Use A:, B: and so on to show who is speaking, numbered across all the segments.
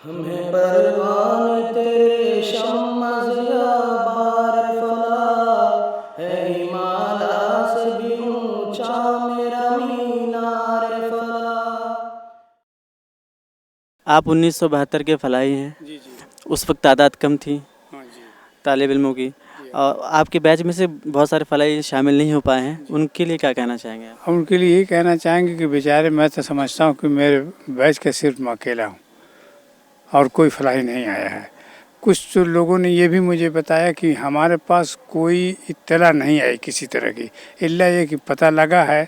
A: ہمیں پروان تیرے شمع ضیا بار فلا ہے، ہمالیہ سے بھی اونچا میرا مینار فلا۔
B: آپ 1972 کے فلاحی ہیں۔
C: جی جی
B: اس وقت تعداد کم تھی
C: ہاں جی
B: طالب علموں کی، اور آپ کے بیچ میں سے بہت سارے فلاحی شامل نہیں ہو پائے ہیں، ان کے لیے کیا کہنا چاہیں گے آپ؟
C: ہم ان کے لیے یہی کہنا چاہیں گے کہ بیچارے، میں تو سمجھتا ہوں کہ میرے بیچ کا صرف میں اکیلا ہوں اور کوئی فلاحی نہیں آیا ہے۔ کچھ لوگوں نے یہ بھی مجھے بتایا کہ ہمارے پاس کوئی اطلاع نہیں آئی کسی طرح کی، الا یہ کہ پتہ لگا ہے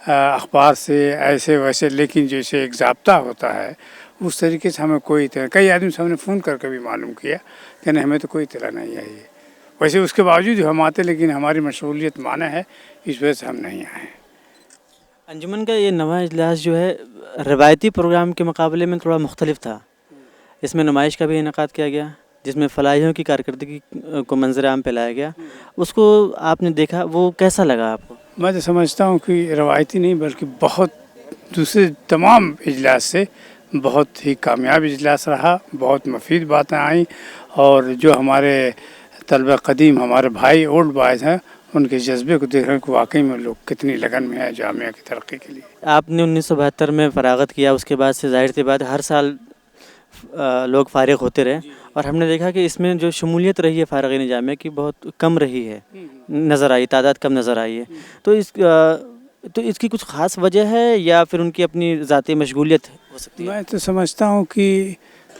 C: اخبار سے ایسے ویسے، لیکن جیسے ایک ضابطہ ہوتا ہے اس طریقے سے ہمیں کوئی اطلاع، کئی آدمی سے ہم نے فون کر کے بھی معلوم کیا کہ نہیں، ہمیں تو کوئی اطلاع نہیں آئی ہے۔ ویسے اس کے باوجود ہم آتے، لیکن ہماری مشغولیت مانے ہے، اس وجہ سے ہم نہیں آئے۔
B: انجمن کا یہ نواں اجلاس جو ہے روایتی پروگرام کے مقابلے میں تھوڑا مختلف تھا۔ اس میں نمائش کا بھی انعقاد کیا گیا جس میں فلاحیوں کی کارکردگی کو منظر عام پہ لایا گیا۔ اس کو آپ نے دیکھا، وہ کیسا لگا آپ کو؟
C: میں تو سمجھتا ہوں کہ روایتی نہیں بلکہ بہت دوسرے تمام اجلاس سے بہت ہی کامیاب اجلاس رہا، بہت مفید باتیں آئیں، اور جو ہمارے طلبہ قدیم، ہمارے بھائی اولڈ بوائز ہیں، ان کے جذبے کو دیکھ رہے ہیں کہ واقعی میں لوگ کتنی لگن میں ہیں جامعہ کی ترقی کے لیے۔
B: آپ نے 1972 میں فراغت کیا، اس کے بعد سے ظاہر سی بات ہر سال لوگ فارغ ہوتے رہے، اور ہم نے دیکھا کہ اس میں جو شمولیت رہی ہے فارغین جامعہ کی بہت کم رہی ہے، نظر آئی، تعداد کم نظر آئی ہے۔ تو اس کی کچھ خاص وجہ ہے یا پھر ان کی اپنی ذاتی مشغولیت ہو سکتی ہے؟
C: میں تو سمجھتا ہوں کہ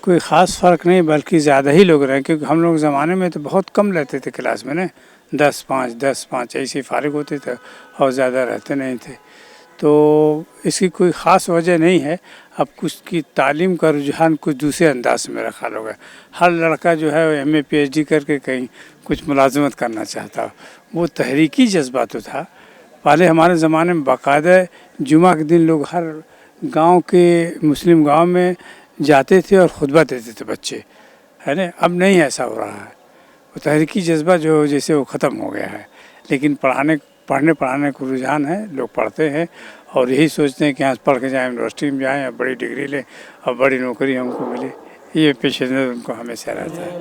C: کوئی خاص فرق نہیں، بلکہ زیادہ ہی لوگ رہے، کیونکہ ہم لوگ زمانے میں تو بہت کم رہتے تھے کلاس میں نا، 10 5 ایسے ہی فارغ ہوتے تھے اور زیادہ رہتے نہیں تھے۔ تو اس کی کوئی خاص وجہ نہیں ہے۔ اب کچھ کی تعلیم کا رجحان کچھ دوسرے انداز سے میرا خیال ہوگا۔ ہر لڑکا جو ہے ایم اے پی ایچ ڈی کر کے کہیں کچھ ملازمت کرنا چاہتا، وہ تحریکی جذبہ تو تھا۔ پہلے ہمارے زمانے میں باقاعدہ جمعہ کے دن لوگ ہر گاؤں کے مسلم گاؤں میں جاتے تھے اور خطبہ دیتے تھے بچے، ہے نا۔ اب نہیں ایسا ہو رہا ہے، وہ تحریکی جذبہ جو جیسے وہ ختم ہو گیا ہے، لیکن پڑھنے پڑھانے کو رجحان ہے، لوگ پڑھتے ہیں اور یہی سوچتے ہیں کہ یہاں پڑھ کے جائیں، یونیورسٹی میں جائیں اور بڑی ڈگری لیں اور بڑی نوکری ہم کو ملے، یہ پیش نظر ان کو ہمیشہ رہتا ہے۔